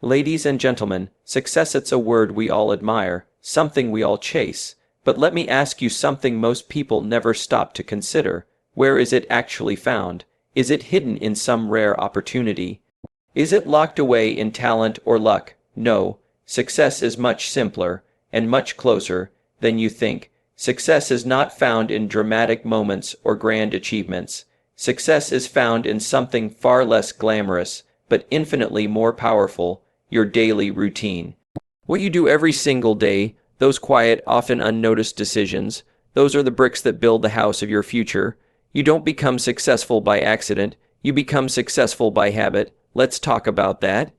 Ladies and gentlemen, success it's a word we all admire, something we all chase. But let me ask you something most people never stop to consider. Where is it actually found? Is it hidden in some rare opportunity? Is it locked away in talent or luck? No, success is much simpler and much closer than you think. Success is not found in dramatic moments or grand achievements. Success is found in something far less glamorous, but infinitely more powerful, your daily routine. What you do every single day, those quiet, often unnoticed decisions, those are the bricks that build the house of your future. You don't become successful by accident, you become successful by habit. Let's talk about that.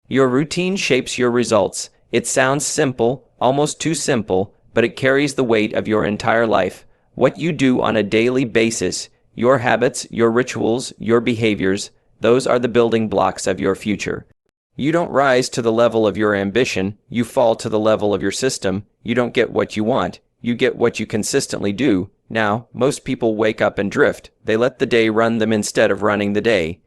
Your routine shapes your results. It sounds simple, almost too simple, but it carries the weight of your entire life. What you do on a daily basis, your habits, your rituals, your behaviors, those are the building blocks of your future. You don't rise to the level of your ambition, you fall to the level of your system. You don't get what you want, you get what you consistently do. Now, most people wake up and drift. They let the day run them instead of running the day.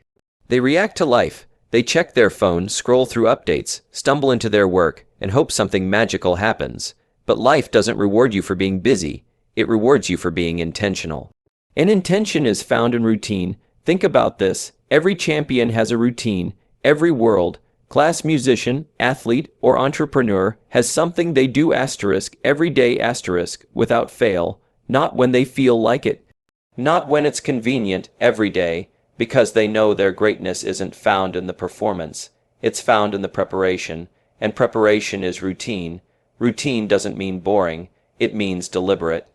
They react to life. They check their phone, scroll through updates, stumble into their work, and hope something magical happens. But life doesn't reward you for being busy. It rewards you for being intentional. And intention is found in routine. Think about this. Every champion has a routine. Every world-class musician, athlete, or entrepreneur has something they do every day without fail. Not when they feel like it. Not when it's convenient, every day. Because they know their greatness isn't found in the performance, it's found in the preparation, and preparation is routine. Routine doesn't mean boring, it means deliberate.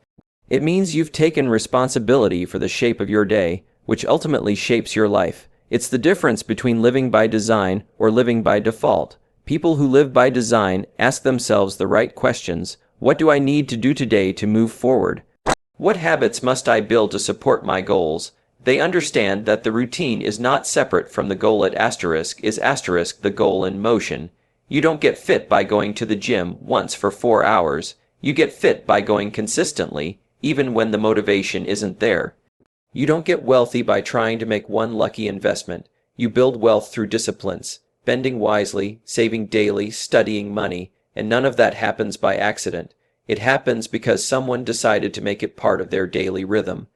It means you've taken responsibility for the shape of your day, which ultimately shapes your life. It's the difference between living by design or living by default. People who live by design ask themselves the right questions. What do I need to do today to move forward? What habits must I build to support my goals? They understand that the routine is not separate from the goal at is the goal in motion. You don't get fit by going to the gym once for 4 hours. You get fit by going consistently, even when the motivation isn't there. You don't get wealthy by trying to make one lucky investment. You build wealth through disciplines, spending wisely, saving daily, studying money, and none of that happens by accident. It happens because someone decided to make it part of their daily rhythm.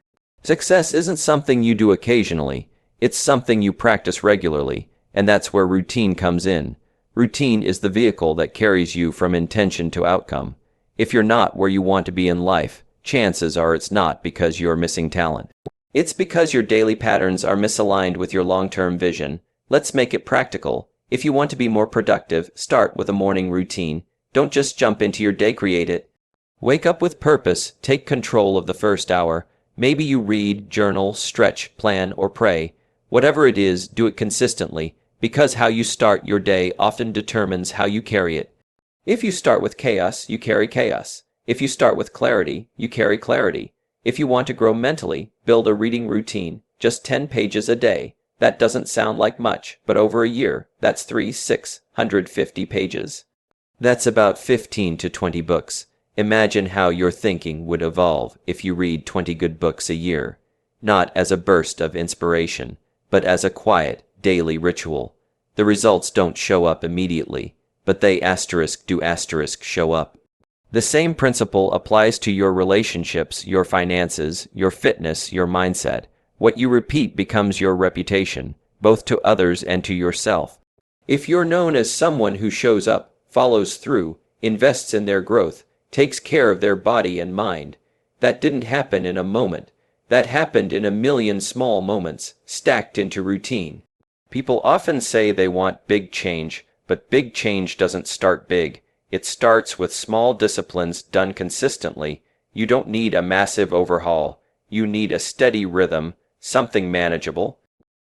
Success isn't something you do occasionally, it's something you practice regularly, and that's where routine comes in. Routine is the vehicle that carries you from intention to outcome. If you're not where you want to be in life, chances are it's not because you're missing talent. It's because your daily patterns are misaligned with your long-term vision. Let's make it practical. If you want to be more productive, start with a morning routine. Don't just jump into your day, create it. Wake up with purpose, take control of the first hour. Maybe you read, journal, stretch, plan, or pray. Whatever it is, do it consistently, because how you start your day often determines how you carry it. If you start with chaos, you carry chaos. If you start with clarity, you carry clarity. If you want to grow mentally, build a reading routine, just 10 pages a day. That doesn't sound like much, but over a year, that's 650 pages. That's about 15 to 20 books. Imagine how your thinking would evolve if you read 20 good books a year, not as a burst of inspiration, but as a quiet, daily ritual. The results don't show up immediately, but they show up. The same principle applies to your relationships, your finances, your fitness, your mindset. What you repeat becomes your reputation, both to others and to yourself. If you're known as someone who shows up, follows through, invests in their growth, takes care of their body and mind, that didn't happen in a moment. That happened in a million small moments, stacked into routine. People often say they want big change, but big change doesn't start big. It starts with small disciplines done consistently. You don't need a massive overhaul. You need a steady rhythm, something manageable,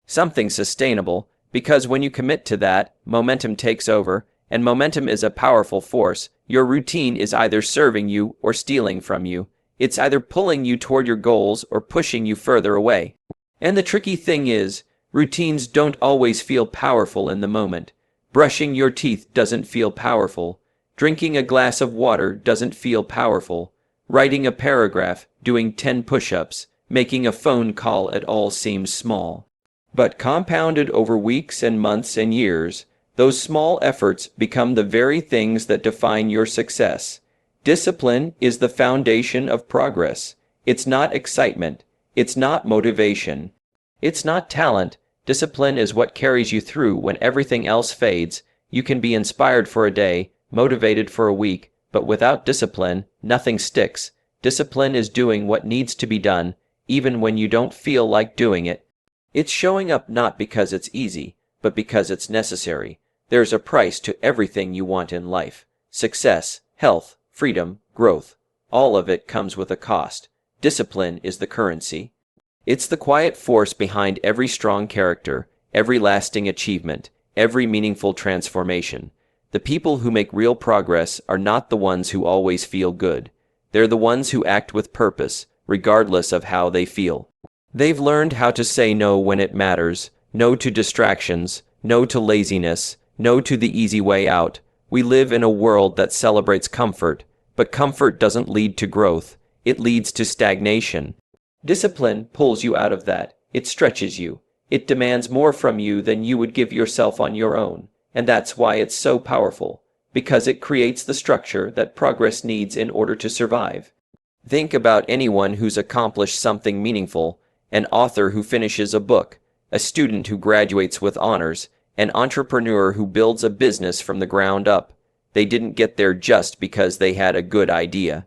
something sustainable, because when you commit to that, momentum takes over, and momentum is a powerful force. Your routine is either serving you or stealing from you. It's either pulling you toward your goals or pushing you further away. And the tricky thing is, routines don't always feel powerful in the moment. Brushing your teeth doesn't feel powerful. Drinking a glass of water doesn't feel powerful. Writing a paragraph, doing 10 push-ups, making a phone call, it all seems small. But compounded over weeks and months and years, Those small efforts become the very things that define your success. Discipline is the foundation of progress. It's not excitement. It's not motivation. It's not talent. Discipline is what carries you through when everything else fades. You can be inspired for a day, motivated for a week, but without discipline, nothing sticks. Discipline is doing what needs to be done, even when you don't feel like doing it. It's showing up not because it's easy, but because it's necessary. There's a price to everything you want in life. Success, health, freedom, growth. All of it comes with a cost. Discipline is the currency. It's the quiet force behind every strong character, every lasting achievement, every meaningful transformation. The people who make real progress are not the ones who always feel good. They're the ones who act with purpose, regardless of how they feel. They've learned how to say no when it matters, no to distractions, no to laziness, no to the easy way out. We live in a world that celebrates comfort, but comfort doesn't lead to growth. It leads to stagnation. Discipline pulls you out of that. It stretches you. It demands more from you than you would give yourself on your own. And that's why it's so powerful, because it creates the structure that progress needs in order to survive. Think about anyone who's accomplished something meaningful, an author who finishes a book, a student who graduates with honors, an entrepreneur who builds a business from the ground up. They didn't get there just because they had a good idea.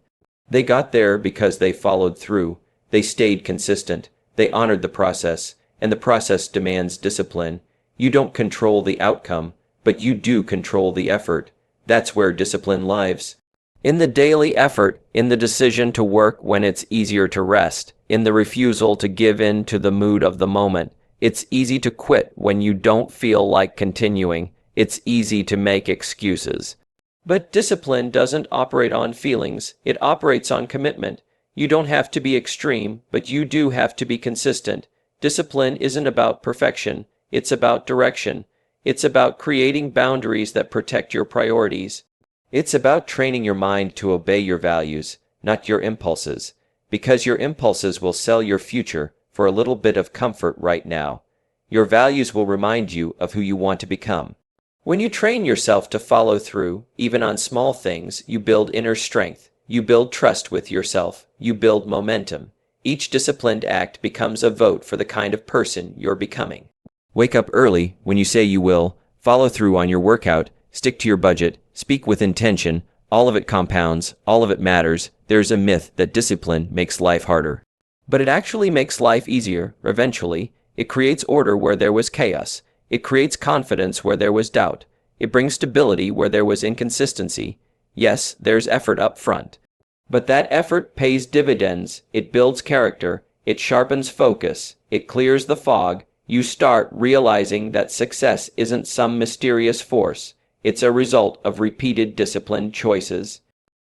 They got there because they followed through. They stayed consistent. They honored the process, and the process demands discipline. You don't control the outcome, but you do control the effort. That's where discipline lies. In the daily effort, in the decision to work when it's easier to rest, in the refusal to give in to the mood of the moment. It's easy to quit when you don't feel like continuing. It's easy to make excuses. But discipline doesn't operate on feelings. It operates on commitment. You don't have to be extreme, but you do have to be consistent. Discipline isn't about perfection. It's about direction. It's about creating boundaries that protect your priorities. It's about training your mind to obey your values, not your impulses, because your impulses will sell your future for a little bit of comfort right now. Your values will remind you of who you want to become. When you train yourself to follow through, even on small things, you build inner strength. You build trust with yourself. You build momentum. Each disciplined act becomes a vote for the kind of person you're becoming. Wake up early when you say you will. Follow through on your workout. Stick to your budget. Speak with intention. All of it compounds. All of it matters. There's a myth that discipline makes life harder. But it actually makes life easier, eventually. It creates order where there was chaos. It creates confidence where there was doubt. It brings stability where there was inconsistency. Yes, there's effort up front. But that effort pays dividends. It builds character. It sharpens focus. It clears the fog. You start realizing that success isn't some mysterious force. It's a result of repeated disciplined choices.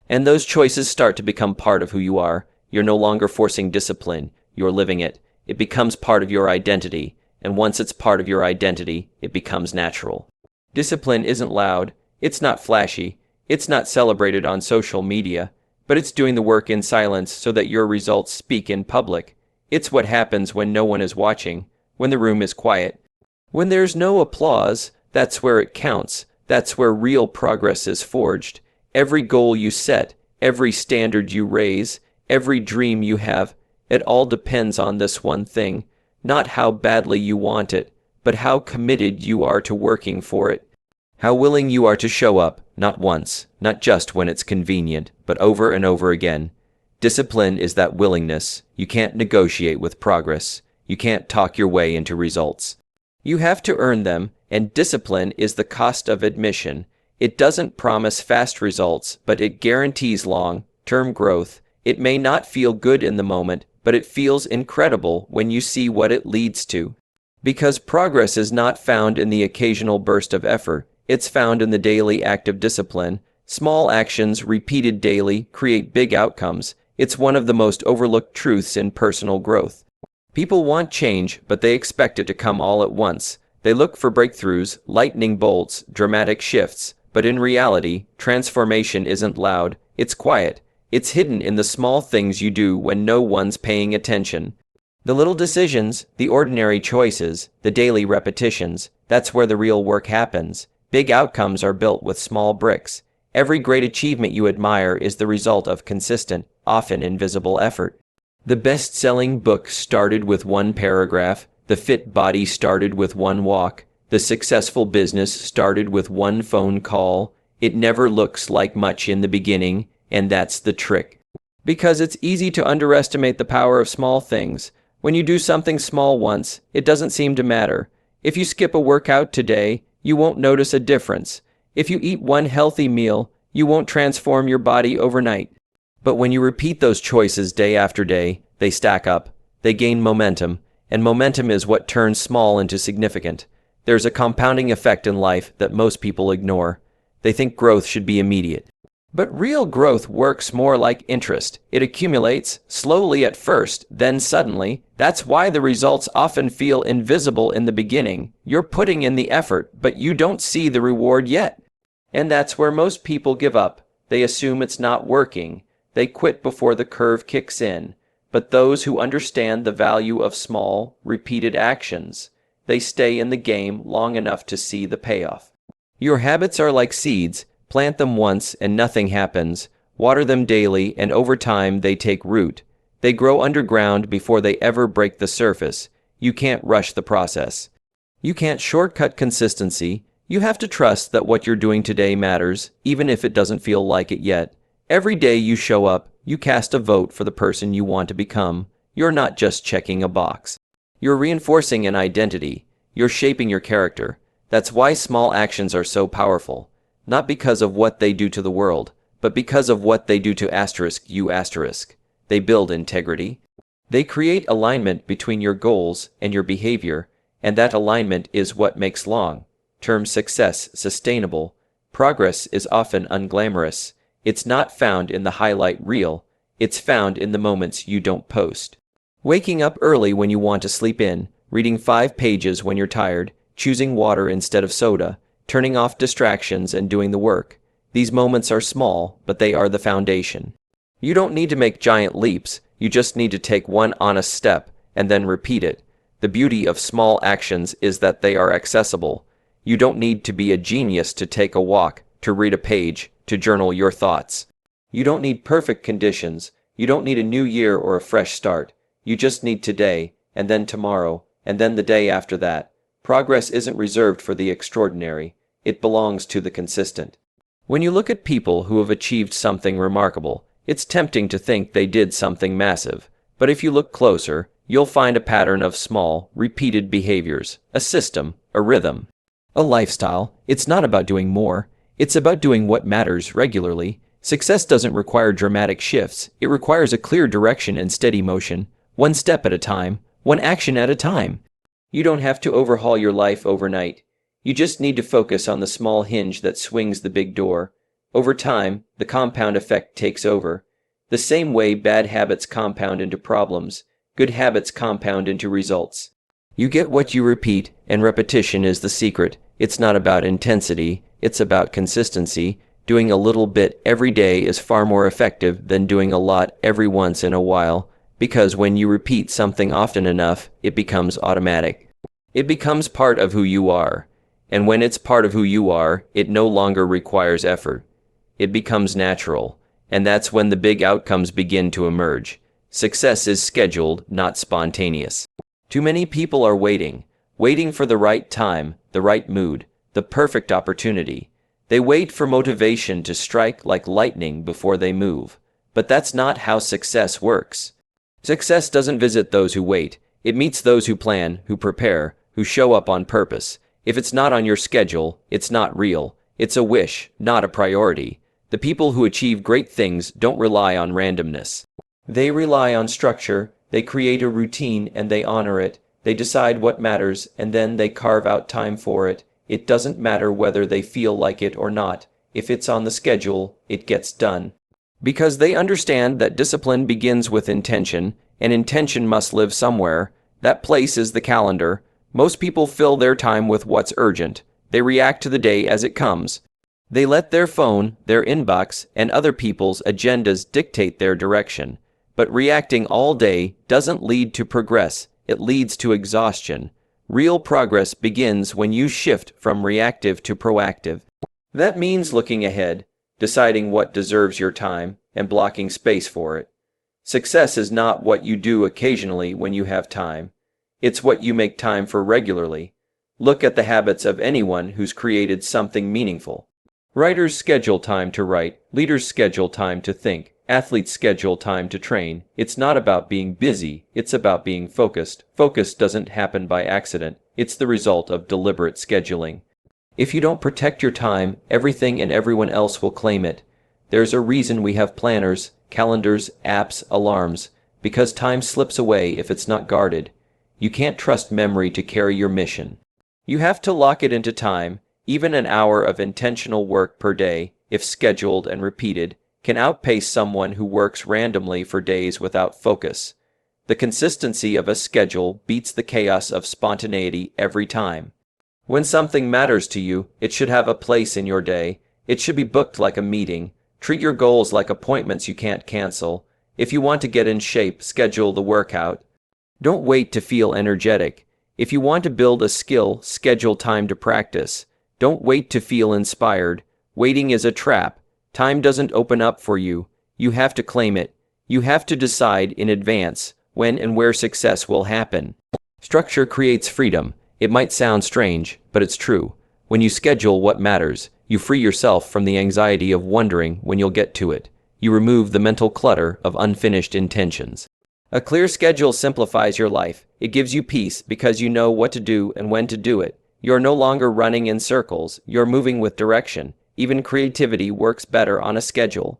And those choices start to become part of who you are. You're no longer forcing discipline. You're living it. It becomes part of your identity. And once it's part of your identity, it becomes natural. Discipline isn't loud. It's not flashy. It's not celebrated on social media. But it's doing the work in silence so that your results speak in public. It's what happens when no one is watching, when the room is quiet. When there's no applause, that's where it counts. That's where real progress is forged. Every goal you set, every standard you raise, every dream you have, it all depends on this one thing. Not how badly you want it, but how committed you are to working for it. How willing you are to show up, not once, not just when it's convenient, but over and over again. Discipline is that willingness. You can't negotiate with progress. You can't talk your way into results. You have to earn them, and discipline is the cost of admission. It doesn't promise fast results, but it guarantees long-term growth. It may not feel good in the moment, but it feels incredible when you see what it leads to. Because progress is not found in the occasional burst of effort. It's found in the daily act of discipline. Small actions repeated daily create big outcomes. It's one of the most overlooked truths in personal growth. People want change, but they expect it to come all at once. They look for breakthroughs, lightning bolts, dramatic shifts. But in reality, transformation isn't loud. It's quiet. It's hidden in the small things you do when no one's paying attention. The little decisions, the ordinary choices, the daily repetitions, that's where the real work happens. Big outcomes are built with small bricks. Every great achievement you admire is the result of consistent, often invisible effort. The best-selling book started with one paragraph. The fit body started with one walk. The successful business started with one phone call. It never looks like much in the beginning, and that's the trick. Because it's easy to underestimate the power of small things. When you do something small once, it doesn't seem to matter. If you skip a workout today, you won't notice a difference. If you eat one healthy meal, you won't transform your body overnight. But when you repeat those choices day after day, they stack up. They gain momentum, and momentum is what turns small into significant. There's a compounding effect in life that most people ignore. They think growth should be immediate. But real growth works more like interest. It accumulates, slowly at first, then suddenly. That's why the results often feel invisible in the beginning. You're putting in the effort, but you don't see the reward yet. And that's where most people give up. They assume it's not working. They quit before the curve kicks in. But those who understand the value of small, repeated actions, they stay in the game long enough to see the payoff. Your habits are like seeds. Plant them once and nothing happens. Water them daily and over time they take root. They grow underground before they ever break the surface. You can't rush the process. You can't shortcut consistency. You have to trust that what you're doing today matters, even if it doesn't feel like it yet. Every day you show up, you cast a vote for the person you want to become. You're not just checking a box. You're reinforcing an identity. You're shaping your character. That's why small actions are so powerful. Not because of what they do to the world, but because of what they do to you. They build integrity. They create alignment between your goals and your behavior, and that alignment is what makes long-term success sustainable. Progress is often unglamorous. It's not found in the highlight reel. It's found in the moments you don't post. Waking up early when you want to sleep in, reading 5 pages when you're tired, choosing water instead of soda, turning off distractions and doing the work. These moments are small, but they are the foundation. You don't need to make giant leaps. You just need to take one honest step and then repeat it. The beauty of small actions is that they are accessible. You don't need to be a genius to take a walk, to read a page, to journal your thoughts. You don't need perfect conditions. You don't need a new year or a fresh start. You just need today, and then tomorrow, and then the day after that. Progress isn't reserved for the extraordinary. It belongs to the consistent. When you look at people who have achieved something remarkable, it's tempting to think they did something massive. But if you look closer, you'll find a pattern of small, repeated behaviors, a system, a rhythm, a lifestyle. It's not about doing more. It's about doing what matters regularly. Success doesn't require dramatic shifts. It requires a clear direction and steady motion, one step at a time, one action at a time. You don't have to overhaul your life overnight. You just need to focus on the small hinge that swings the big door. Over time, the compound effect takes over. The same way bad habits compound into problems, good habits compound into results. You get what you repeat, and repetition is the secret. It's not about intensity, it's about consistency. Doing a little bit every day is far more effective than doing a lot every once in a while, because when you repeat something often enough, it becomes automatic. It becomes part of who you are. And when it's part of who you are, it no longer requires effort. It becomes natural, and that's when the big outcomes begin to emerge. Success is scheduled, not spontaneous. Too many people are waiting for the right time, the right mood, the perfect opportunity. They wait for motivation to strike like lightning before they move. But that's not how success works. Success doesn't visit those who wait. It meets those who plan, who prepare, who show up on purpose. If it's not on your schedule, it's not real. It's a wish, not a priority. The people who achieve great things don't rely on randomness. They rely on structure. They create a routine and they honor it. They decide what matters and then they carve out time for it. It doesn't matter whether they feel like it or not. If it's on the schedule, it gets done. Because they understand that discipline begins with intention, and intention must live somewhere. That place is the calendar. Most people fill their time with what's urgent. They react to the day as it comes. They let their phone, their inbox, and other people's agendas dictate their direction. But reacting all day doesn't lead to progress. It leads to exhaustion. Real progress begins when you shift from reactive to proactive. That means looking ahead, deciding what deserves your time, and blocking space for it. Success is not what you do occasionally when you have time. It's what you make time for regularly. Look at the habits of anyone who's created something meaningful. Writers schedule time to write, leaders schedule time to think, athletes schedule time to train. It's not about being busy, it's about being focused. Focus doesn't happen by accident, it's the result of deliberate scheduling. If you don't protect your time, everything and everyone else will claim it. There's a reason we have planners, calendars, apps, alarms, because time slips away if it's not guarded. You can't trust memory to carry your mission. You have to lock it into time. Even an hour of intentional work per day, if scheduled and repeated, can outpace someone who works randomly for days without focus. The consistency of a schedule beats the chaos of spontaneity every time. When something matters to you, it should have a place in your day. It should be booked like a meeting. Treat your goals like appointments you can't cancel. If you want to get in shape, schedule the workout. Don't wait to feel energetic. If you want to build a skill, schedule time to practice. Don't wait to feel inspired. Waiting is a trap. Time doesn't open up for you. You have to claim it. You have to decide in advance when and where success will happen. Structure creates freedom. It might sound strange, but it's true. When you schedule what matters, you free yourself from the anxiety of wondering when you'll get to it. You remove the mental clutter of unfinished intentions. A clear schedule simplifies your life. It gives you peace because you know what to do and when to do it. You're no longer running in circles, you're moving with direction. Even creativity works better on a schedule.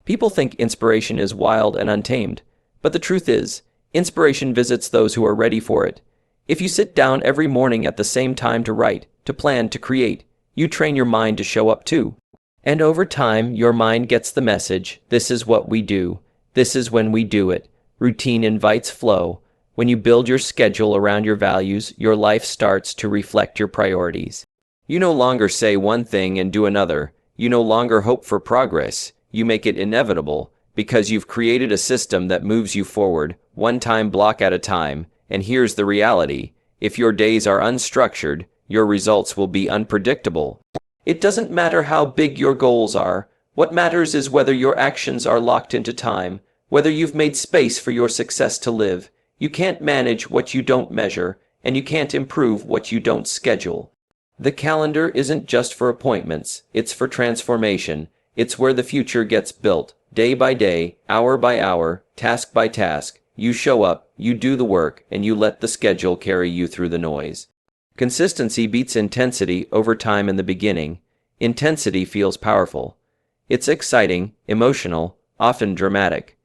People think inspiration is wild and untamed, but the truth is, inspiration visits those who are ready for it. If you sit down every morning at the same time to write, to plan, to create, you train your mind to show up too. And over time, your mind gets the message, this is what we do, this is when we do it. Routine invites flow. When you build your schedule around your values, your life starts to reflect your priorities. You no longer say one thing and do another. You no longer hope for progress. You make it inevitable because you've created a system that moves you forward, one time block at a time. And here's the reality. If your days are unstructured, your results will be unpredictable. It doesn't matter how big your goals are. What matters is whether your actions are locked into time, whether you've made space for your success to live. You can't manage what you don't measure, and you can't improve what you don't schedule. The calendar isn't just for appointments, it's for transformation. It's where the future gets built, day by day, hour by hour, task by task. You show up, you do the work, and you let the schedule carry you through the noise. Consistency beats intensity over time in the beginning. Intensity feels powerful. It's exciting, emotional, often dramatic.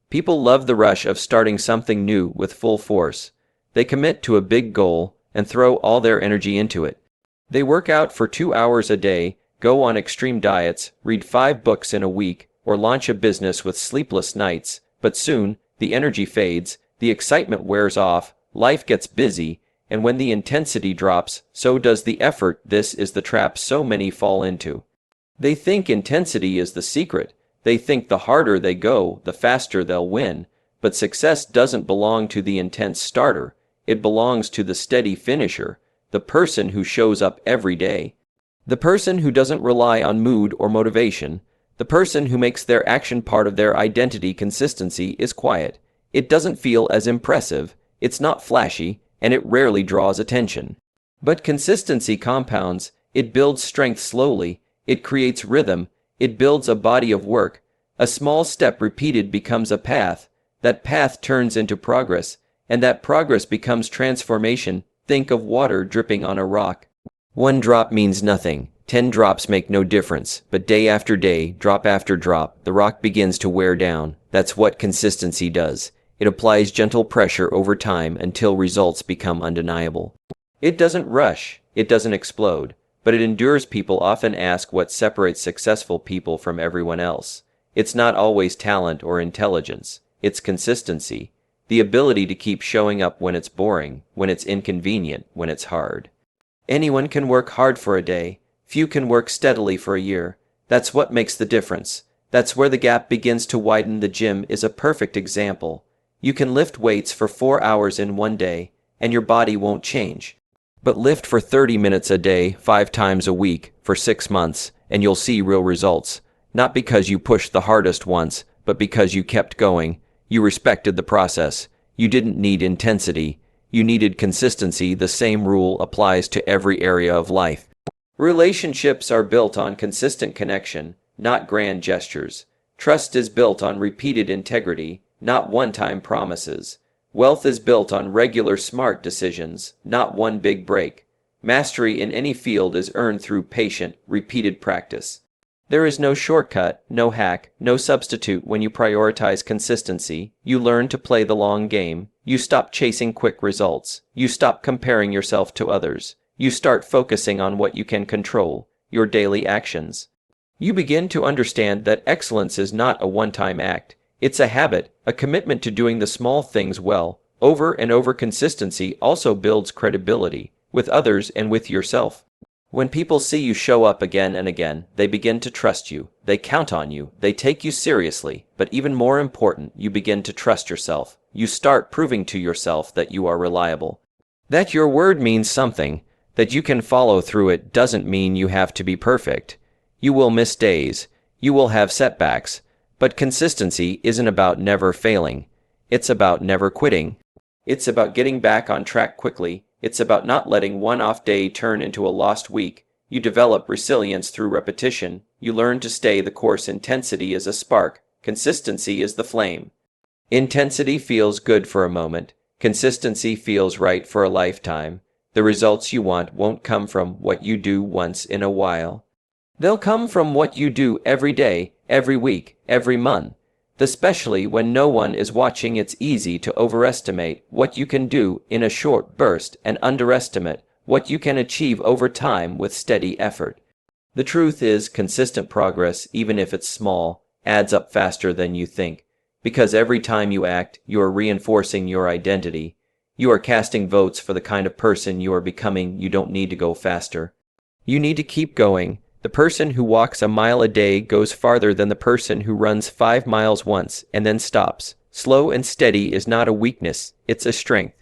People love the rush of starting something new with full force. They commit to a big goal and throw all their energy into it. They work out for 2 hours a day, go on extreme diets, read 5 books in a week, or launch a business with sleepless nights, but soon, the energy fades, the excitement wears off, life gets busy, and when the intensity drops, so does the effort. This is the trap so many fall into. They think intensity is the secret. They think the harder they go, the faster they'll win. But success doesn't belong to the intense starter. It belongs to the steady finisher, the person who shows up every day. The person who doesn't rely on mood or motivation. The person who makes their action part of their identity. Consistency is quiet. It doesn't feel as impressive, it's not flashy, and it rarely draws attention. But consistency compounds. It builds strength slowly. It creates rhythm. It builds a body of work. A small step repeated becomes a path. That path turns into progress, and that progress becomes transformation. Think of water dripping on a rock. 1 drop means nothing. 10 drops make no difference. But day after day, drop after drop, the rock begins to wear down. That's what consistency does. It applies gentle pressure over time until results become undeniable. It doesn't rush. It doesn't explode. But it endures. People often ask what separates successful people from everyone else. It's not always talent or intelligence. It's consistency. The ability to keep showing up when it's boring, when it's inconvenient, when it's hard. Anyone can work hard for a day. Few can work steadily for a year. That's what makes the difference. That's where the gap begins to widen. The gym is a perfect example. You can lift weights for 4 hours in one day, and your body won't change. But lift for 30 minutes a day, 5 times a week, for 6 months, and you'll see real results. Not because you pushed the hardest once, but because you kept going. You respected the process. You didn't need intensity. You needed consistency. The same rule applies to every area of life. Relationships are built on consistent connection, not grand gestures. Trust is built on repeated integrity, not one-time promises. Wealth is built on regular smart decisions, not one big break. Mastery in any field is earned through patient, repeated practice. There is no shortcut, no hack, no substitute when you prioritize consistency. You learn to play the long game. You stop chasing quick results. You stop comparing yourself to others. You start focusing on what you can control, your daily actions. You begin to understand that excellence is not a one-time act. It's a habit, a commitment to doing the small things well. Over and over consistency also builds credibility, with others and with yourself. When people see you show up again and again, they begin to trust you. They count on you. They take you seriously. But even more important, you begin to trust yourself. You start proving to yourself that you are reliable. That your word means something. That you can follow through it doesn't mean you have to be perfect. You will miss days. You will have setbacks. But consistency isn't about never failing. It's about never quitting. It's about getting back on track quickly. It's about not letting one off day turn into a lost week. You develop resilience through repetition. You learn to stay the course. Intensity is a spark. Consistency is the flame. Intensity feels good for a moment. Consistency feels right for a lifetime. The results you want won't come from what you do once in a while. They'll come from what you do every day, every week, every month. Especially when no one is watching, it's easy to overestimate what you can do in a short burst and underestimate what you can achieve over time with steady effort. The truth is, consistent progress, even if it's small, adds up faster than you think. Because every time you act, you are reinforcing your identity. You are casting votes for the kind of person you are becoming. You don't need to go faster. You need to keep going. The person who walks a mile a day goes farther than the person who runs 5 miles once and then stops. Slow and steady is not a weakness, it's a strength.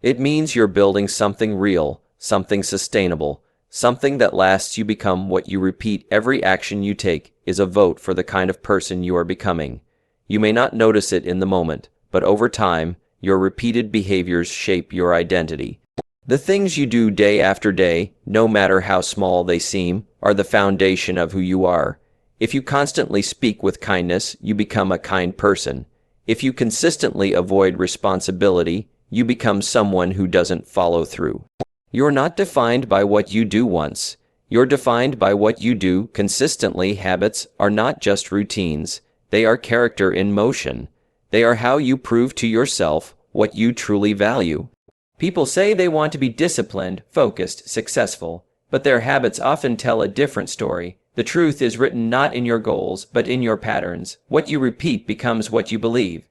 It means you're building something real, something sustainable, something that lasts. You become what you repeat. Every action you take is a vote for the kind of person you are becoming. You may not notice it in the moment, but over time, your repeated behaviors shape your identity. The things you do day after day, no matter how small they seem, are the foundation of who you are. If you constantly speak with kindness, you become a kind person. If you consistently avoid responsibility, you become someone who doesn't follow through. You're not defined by what you do once. You're defined by what you do consistently. Habits are not just routines. They are character in motion. They are how you prove to yourself what you truly value. People say they want to be disciplined, focused, successful, but their habits often tell a different story. The truth is written not in your goals, but in your patterns. What you repeat becomes what you believe.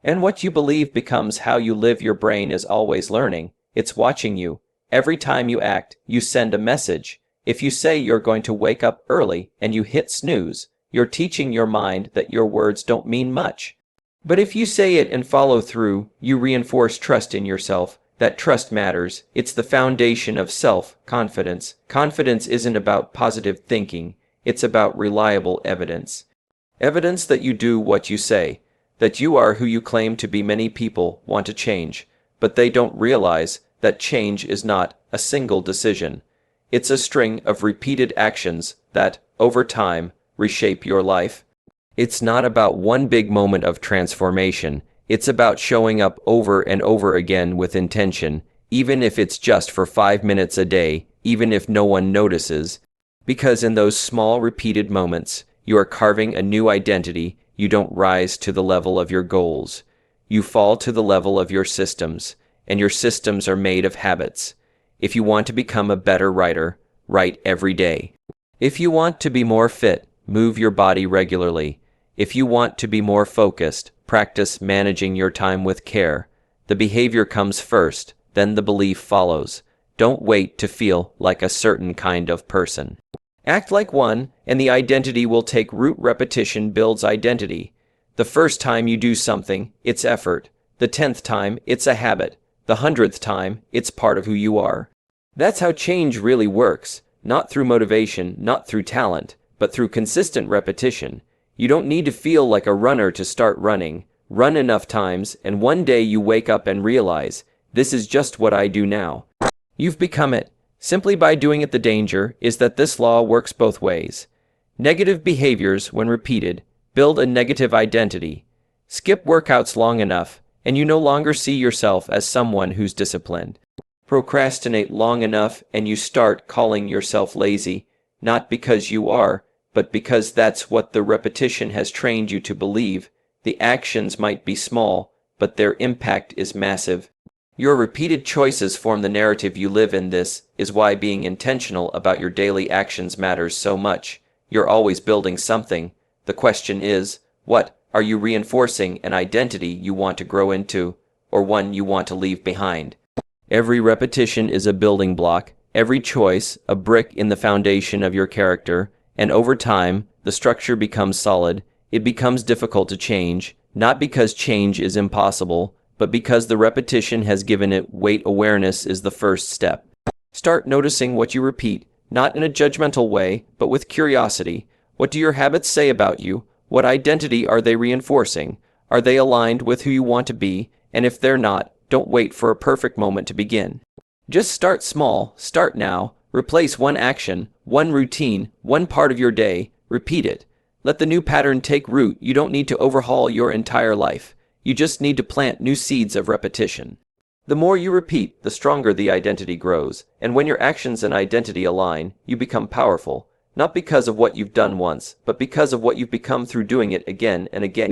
And what you believe becomes how you live. Your brain is always learning. It's watching you. Every time you act, you send a message. If you say you're going to wake up early and you hit snooze, you're teaching your mind that your words don't mean much. But if you say it and follow through, you reinforce trust in yourself. That trust matters. It's the foundation of self-confidence. Confidence isn't about positive thinking. It's about reliable evidence. Evidence that you do what you say, that you are who you claim to be. Many people want to change, but they don't realize that change is not a single decision. It's a string of repeated actions that, over time, reshape your life. It's not about one big moment of transformation. It's about showing up over and over again with intention, even if it's just for 5 minutes a day, even if no one notices. Because in those small repeated moments, you are carving a new identity. You don't rise to the level of your goals. You fall to the level of your systems, and your systems are made of habits. If you want to become a better writer, write every day. If you want to be more fit, move your body regularly. If you want to be more focused, practice managing your time with care. The behavior comes first, then the belief follows. Don't wait to feel like a certain kind of person. Act like one, and the identity will take root. Repetition builds identity. The first time you do something, it's effort. The 10th time, it's a habit. The 100th time, it's part of who you are. That's how change really works, not through motivation, not through talent, but through consistent repetition. You don't need to feel like a runner to start running. Run enough times, and one day you wake up and realize, this is just what I do now. You've become it. Simply by doing it. The danger is that this law works both ways. Negative behaviors, when repeated, build a negative identity. Skip workouts long enough, and you no longer see yourself as someone who's disciplined. Procrastinate long enough, and you start calling yourself lazy, not because you are, but because that's what the repetition has trained you to believe. The actions might be small, but their impact is massive. Your repeated choices form the narrative you live in. This is why being intentional about your daily actions matters so much. You're always building something. The question is, what are you reinforcing? An identity you want to grow into, or one you want to leave behind? Every repetition is a building block, every choice a brick in the foundation of your character, and over time, the structure becomes solid. It becomes difficult to change, not because change is impossible, but because the repetition has given it weight. Awareness is the first step. Start noticing what you repeat, not in a judgmental way, but with curiosity. What do your habits say about you? What identity are they reinforcing? Are they aligned with who you want to be? And if they're not, don't wait for a perfect moment to begin. Just start small. Start now. Replace one action, one routine, one part of your day. Repeat it. Let the new pattern take root. You don't need to overhaul your entire life. You just need to plant new seeds of repetition. The more you repeat, the stronger the identity grows. And when your actions and identity align, you become powerful. Not because of what you've done once, but because of what you've become through doing it again and again.